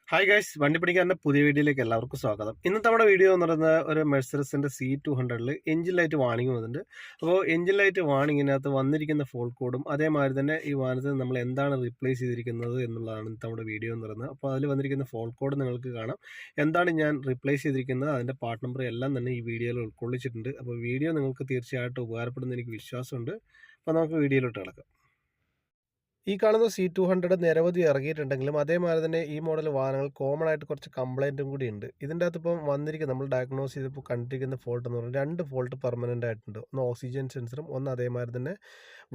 Hi guys, വണ്ടിപ്പണിക്കാരൻ്റെ പുതിയ വീഡിയോയിലേക്ക് എല്ലാവർക്കും സ്വാഗതം. ഇന്നത്തെ നമ്മുടെ വീഡിയോ എന്ന് പറയുന്നത് ഒരു മെഴ്സറസിൻ്റെ C200 എഞ്ചിൻ ലൈറ്റ് വാണിംഗ് വന്നിട്ടുണ്ട്. അപ്പോൾ എഞ്ചിൻ ലൈറ്റ് വാണിങ്ങിനകത്ത് വന്നിരിക്കുന്ന ഫോൾട്ട് കോഡും അതേമാതിരി തന്നെ ഈ വാഹനത്തിൽ നമ്മൾ എന്താണ് റീപ്ലേസ് ചെയ്തിരിക്കുന്നത് എന്നുള്ളതാണ് ഇന്നത്തെ നമ്മുടെ വീഡിയോ എന്ന് പറയുന്നത്. അപ്പോൾ അതിൽ വന്നിരിക്കുന്ന ഫോൾട്ട് കോഡ് നിങ്ങൾക്ക് കാണാം. എന്താണ് ഞാൻ റീപ്ലേസ് ചെയ്തിരിക്കുന്നത്, അതിൻ്റെ പാർട്ട് നമ്പർ എല്ലാം തന്നെ ഈ വീഡിയോയിൽ ഉൾക്കൊള്ളിച്ചിട്ടുണ്ട്. അപ്പോൾ വീഡിയോ നിങ്ങൾക്ക് തീർച്ചയായിട്ടും ഉപകാരപ്പെടുന്ന എനിക്ക് വിശ്വാസമുണ്ട്. അപ്പോൾ നമുക്ക് വീഡിയോയിലോട്ട് കിടക്കാം. ഈ കാണുന്ന C200 നിരവധി ഇറങ്ങിയിട്ടുണ്ടെങ്കിലും അതേമാതിരി തന്നെ ഈ മോഡൽ വാഹനങ്ങൾ കോമൺ ആയിട്ട് കുറച്ച് കംപ്ലൈൻറ്റും കൂടി ഉണ്ട്. ഇതിൻ്റെ അകത്ത് ഇപ്പം വന്നിരിക്കുന്ന നമ്മൾ ഡയഗ്നോസ് ചെയ്തപ്പോൾ കണ്ടിരിക്കുന്ന ഫോൾട്ട് എന്ന് പറഞ്ഞാൽ 2 ഫോൾട്ട് പെർമനൻ്റ് ആയിട്ടുണ്ട്. ഒന്ന് ഓക്സിജൻ സെൻസറും ഒന്ന് അതേമാതിരി തന്നെ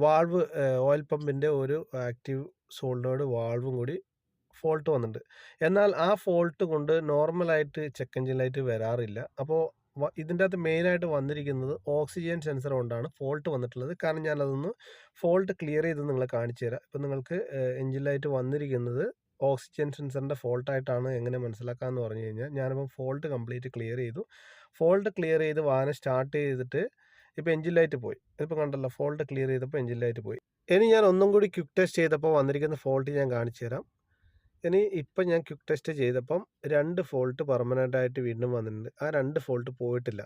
വാൾവ് ഓയിൽ പമ്പിൻ്റെ ഒരു ആക്റ്റീവ് സോളിനോയിഡ് വാൾവും കൂടി ഫോൾട്ട് വന്നിട്ടുണ്ട്. എന്നാൽ ആ ഫോൾട്ട് കൊണ്ട് നോർമലായിട്ട് ചെക്ക് എഞ്ചിൻ ലൈറ്റ് വരാറില്ല. അപ്പോൾ ഇതിൻ്റെ അകത്ത് മെയിനായിട്ട് വന്നിരിക്കുന്നത് ഓക്സിജൻ സെൻസർ കൊണ്ടാണ് ഫോൾട്ട് വന്നിട്ടുള്ളത്. കാരണം ഞാനതൊന്ന് ഫോൾട്ട് ക്ലിയർ ചെയ്ത് നിങ്ങളെ കാണിച്ചു തരാം. ഇപ്പം നിങ്ങൾക്ക് എഞ്ചിൻ ലൈറ്റ് വന്നിരിക്കുന്നത് ഓക്സിജൻ സെൻസറിൻ്റെ ഫോൾട്ടായിട്ടാണ് എങ്ങനെ മനസ്സിലാക്കാമെന്ന് പറഞ്ഞു കഴിഞ്ഞാൽ, ഞാനിപ്പം ഫോൾട്ട് കംപ്ലീറ്റ് ക്ലിയർ ചെയ്തു. ഫോൾട്ട് ക്ലിയർ ചെയ്ത് വാഹനം സ്റ്റാർട്ട് ചെയ്തിട്ട് ഇപ്പോൾ എഞ്ചിൻ ലൈറ്റ് പോയി. ഇതിപ്പോൾ കണ്ടല്ലോ, ഫോൾട്ട് ക്ലിയർ ചെയ്തപ്പോൾ എഞ്ചിൻ ലൈറ്റ് പോയി. ഇനി ഞാൻ ഒന്നും കൂടി ക്വിക്ക് ടെസ്റ്റ് ചെയ്തപ്പോൾ വന്നിരിക്കുന്ന ഫോൾട്ട് ഞാൻ കാണിച്ചു തരാം. ഇപ്പം ഞാൻ ക്വിക്ക് ടെസ്റ്റ് ചെയ്തപ്പം 2 ഫോൾട്ട് പെർമനൻ്റ് ആയിട്ട് വീണ്ടും വന്നിട്ടുണ്ട്. ആ 2 ഫോൾട്ട് പോയിട്ടില്ല.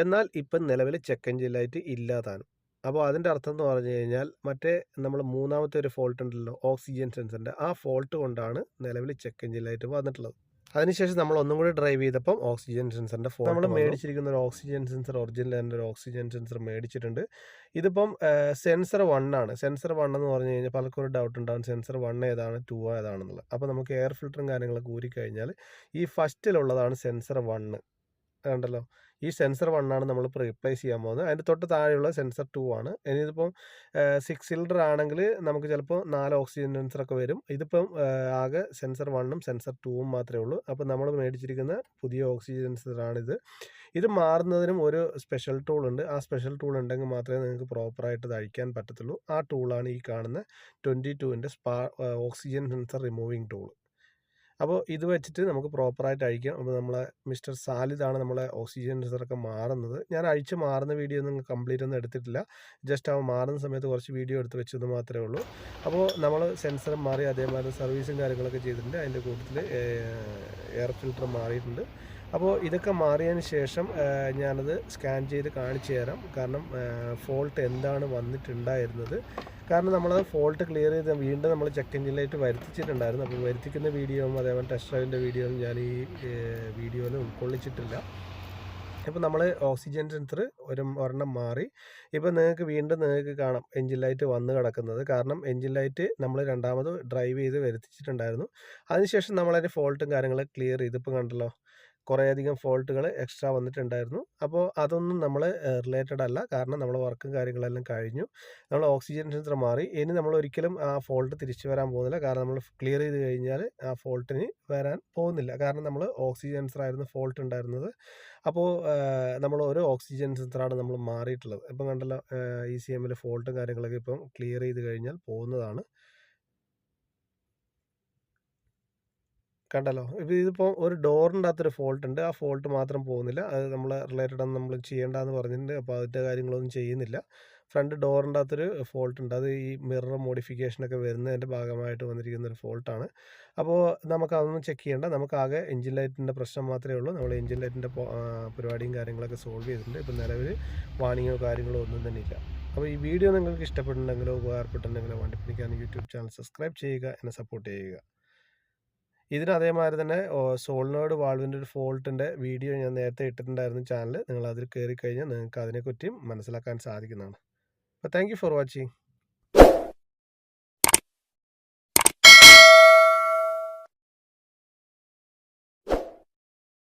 എന്നാൽ ഇപ്പം നിലവിൽ ചെക്ക് എഞ്ചിൻ ലൈറ്റ് ഇല്ലാതാനും. അപ്പോൾ അതിൻ്റെ അർത്ഥം എന്ന് പറഞ്ഞു കഴിഞ്ഞാൽ മറ്റേ നമ്മൾ മൂന്നാമത്തെ ഒരു ഫോൾട്ട് ഉണ്ടല്ലോ, ഓക്സിജൻ സെൻസറിൻ്റെ, ആ ഫോൾട്ട് കൊണ്ടാണ് നിലവിൽ ചെക്ക് എഞ്ചിൻ ലൈറ്റ് വന്നിട്ടുള്ളത്. അതിനുശേഷം നമ്മൾ ഒന്നും കൂടി ഡ്രൈവ് ചെയ്തപ്പം ഓക്സിജൻ സെൻസറിൻ്റെ ഫോൾട്ട് നമ്മൾ മേടിച്ചിരിക്കുന്ന ഒരു ഓക്സിജൻ സെൻസർ, ഒറിജിനൽ ഒരു ഓക്സിജൻ സെൻസർ മേടിച്ചിട്ടുണ്ട്. ഇതിപ്പം സെൻസർ 1 ആണ്. സെൻസർ 1 എന്ന് പറഞ്ഞു കഴിഞ്ഞാൽ പലർക്കും ഒരു ഡൗട്ട് ഉണ്ടാകും, സെൻസർ 1 ഏതാണ് 2 ഏതാണെന്നുള്ളത്. അപ്പോൾ നമുക്ക് എയർ ഫിൽറ്ററും കാര്യങ്ങളൊക്കെ ഊരിക്കഴിഞ്ഞാൽ ഈ ഫസ്റ്റിലുള്ളതാണ് സെൻസർ 1. കണ്ടല്ലോ, ഈ സെൻസർ 1 ആണ് നമ്മളിപ്പോൾ റീപ്ലേസ് ചെയ്യാൻ പോകുന്നത്. അതിൻ്റെ തൊട്ട് താഴെയുള്ള സെൻസർ 2 ആണ്. ഇനിയിതിപ്പം 6 സിലിണ്ടർ ആണെങ്കിൽ നമുക്ക് ചിലപ്പോൾ 4 ഓക്സിജൻ സെൻസറൊക്കെ വരും. ഇതിപ്പം ആകെ സെൻസർ 1ഉം സെൻസർ 2ഉം മാത്രമേ ഉള്ളൂ. അപ്പോൾ നമ്മൾ മേടിച്ചിരിക്കുന്ന പുതിയ ഓക്സിജൻ സെൻസറാണിത്. ഇത് മാറുന്നതിനും ഒരു സ്പെഷ്യൽ ടൂൾ ഉണ്ട്. ആ സ്പെഷ്യൽ ടൂൾ ഉണ്ടെങ്കിൽ മാത്രമേ നിങ്ങൾക്ക് പ്രോപ്പറായിട്ട് ഇത് അഴിക്കാൻ പറ്റത്തുള്ളൂ. ആ ടൂളാണ് ഈ കാണുന്ന 22ൻ്റെ ഓക്സിജൻ സെൻസർ റിമൂവിങ് ടൂൾ. അപ്പോൾ ഇത് വെച്ചിട്ട് നമുക്ക് പ്രോപ്പറായിട്ട് അഴിക്കാം. അപ്പോൾ നമ്മളെ മിസ്റ്റർ സാലിദാണ് നമ്മളെ ഓക്സിജൻ സെൻസറൊക്കെ മാറുന്നത്. ഞാൻ അഴിച്ച് മാറുന്ന വീഡിയോ ഒന്നും കംപ്ലീറ്റ് ഒന്നും എടുത്തിട്ടില്ല. ജസ്റ്റ് അവ മാറുന്ന സമയത്ത് കുറച്ച് വീഡിയോ എടുത്ത് വെച്ചത് മാത്രമേ ഉള്ളൂ. അപ്പോൾ നമ്മൾ സെൻസർ മാറി അതേമാതിരി സർവീസും കാര്യങ്ങളൊക്കെ ചെയ്തിട്ടുണ്ട്. അതിൻ്റെ കൂട്ടത്തിൽ എയർ ഫിൽറ്റർ മാറിയിട്ടുണ്ട്. അപ്പോൾ ഇതൊക്കെ മാറിയതിന് ശേഷം ഞാനത് സ്കാൻ ചെയ്ത് കാണിച്ചു തരാം. കാരണം ഫോൾട്ട് എന്താണ് വന്നിട്ടുണ്ടായിരുന്നത്. കാരണം നമ്മളത് ഫോൾട്ട് ക്ലിയർ ചെയ്ത് വീണ്ടും നമ്മൾ ചെക്ക് എഞ്ചിൻ ലൈറ്റ് വരുത്തിച്ചിട്ടുണ്ടായിരുന്നു. അപ്പോൾ വരുത്തിക്കുന്ന വീഡിയോയും അതേപോലെ ടെസ്റ്റ് ഡ്രൈവിൻ്റെ വീഡിയോയും ഞാൻ ഈ വീഡിയോയിൽ ഉൾക്കൊള്ളിച്ചിട്ടില്ല. ഇപ്പോൾ നമ്മൾ ഓക്സിജൻ സെൻസർ ഒരെണ്ണം മാറി. ഇപ്പോൾ നിങ്ങൾക്ക് കാണാം എഞ്ചിൻ ലൈറ്റ് വന്ന് കിടക്കുന്നത്. കാരണം എഞ്ചിൻ ലൈറ്റ് നമ്മൾ രണ്ടാമത് ഡ്രൈവ് ചെയ്ത് വരുത്തിച്ചിട്ടുണ്ടായിരുന്നു. അതിനുശേഷം നമ്മളതിൻ്റെ ഫോൾട്ടും കാര്യങ്ങളും ക്ലിയർ ചെയ്ത് ഇപ്പോൾ കണ്ടല്ലോ, കുറേയധികം ഫോൾട്ടുകൾ എക്സ്ട്രാ വന്നിട്ടുണ്ടായിരുന്നു. അപ്പോൾ അതൊന്നും നമ്മൾ റിലേറ്റഡ് അല്ല. കാരണം നമ്മൾ വർക്കും കാര്യങ്ങളെല്ലാം കഴിഞ്ഞു. നമ്മൾ ഓക്സിജൻ സെൻസർ മാറി. ഇനി നമ്മൾ ഒരിക്കലും ആ ഫോൾട്ട് തിരിച്ചു വരാൻ പോകുന്നില്ല. കാരണം നമ്മൾ ക്ലിയർ ചെയ്ത് കഴിഞ്ഞാൽ ആ ഫോൾട്ടിന് വരാൻ പോകുന്നില്ല. കാരണം നമ്മൾ ഓക്സിജൻ സെൻസറായിരുന്നു ഫോൾട്ട് ഉണ്ടായിരുന്നത്. അപ്പോൾ നമ്മൾ ഒരു ഓക്സിജൻ സെൻസറാണ് നമ്മൾ മാറിയിട്ടുള്ളത്. ഇപ്പം കണ്ടല്ലോ, ECMൽ ഫോൾട്ടും കാര്യങ്ങളൊക്കെ ഇപ്പം ക്ലിയർ ചെയ്ത് കഴിഞ്ഞാൽ പോകുന്നതാണ്. കണ്ടല്ലോ, ഇതിപ്പോൾ ഒരു ഡോറിൻ്റെ അകത്തൊരു ഫോൾട്ട് ഉണ്ട്. ആ ഫോൾട്ട് മാത്രം പോകുന്നില്ല. അത് നമ്മൾ റിലേറ്റഡ് ഒന്നും നമ്മൾ ചെയ്യേണ്ടതെന്ന് പറഞ്ഞിട്ടുണ്ട്. അപ്പോൾ അതിൻ്റെ കാര്യങ്ങളൊന്നും ചെയ്യുന്നില്ല. ഫ്രണ്ട് ഡോറിൻ്റെ അകത്തൊരു ഫോൾട്ട് ഉണ്ട്. അത് ഈ മിറർ മോഡിഫിക്കേഷനൊക്കെ വരുന്നതിൻ്റെ ഭാഗമായിട്ട് വന്നിരിക്കുന്ന ഒരു ഫോൾട്ടാണ്. അപ്പോൾ നമുക്കതൊന്നും ചെക്ക് ചെയ്യേണ്ട. നമുക്കാകെ എഞ്ചിൻ ലൈറ്റിൻ്റെ പ്രശ്നം മാത്രമേ ഉള്ളൂ. നമ്മൾ എഞ്ചിൻ ലൈറ്റിൻ്റെ പരിപാടിയും കാര്യങ്ങളൊക്കെ സോൾവ് ചെയ്തിട്ടുണ്ട്. ഇപ്പോൾ നിലവിൽ വാണിങ്ങോ കാര്യങ്ങളോ ഒന്നും തന്നെ ഇല്ല. അപ്പോൾ ഈ വീഡിയോ നിങ്ങൾക്ക് ഇഷ്ടപ്പെട്ടിട്ടുണ്ടെങ്കിലോ ഉപകാരപ്പെട്ടിട്ടുണ്ടെങ്കിലോ വണ്ടിപ്പണിക്കാരൻ യൂട്യൂബ് ചാനൽ സബ്സ്ക്രൈബ് ചെയ്യുക, എന്നെ സപ്പോർട്ട് ചെയ്യുക. ഇതിന് അതേമാതിരി തന്നെ സോളിനോയിഡ് വാൾവിൻ്റെ ഒരു ഫോൾട്ടിൻ്റെ വീഡിയോ ഞാൻ നേരത്തെ ഇട്ടിട്ടുണ്ടായിരുന്നു ചാനൽ. നിങ്ങൾ അതിൽ കയറി കഴിഞ്ഞാൽ നിങ്ങൾക്ക് അതിനെപ്പറ്റിയും മനസ്സിലാക്കാൻ സാധിക്കുന്നതാണ്. അപ്പോൾ താങ്ക് യു ഫോർ വാച്ചിങ്.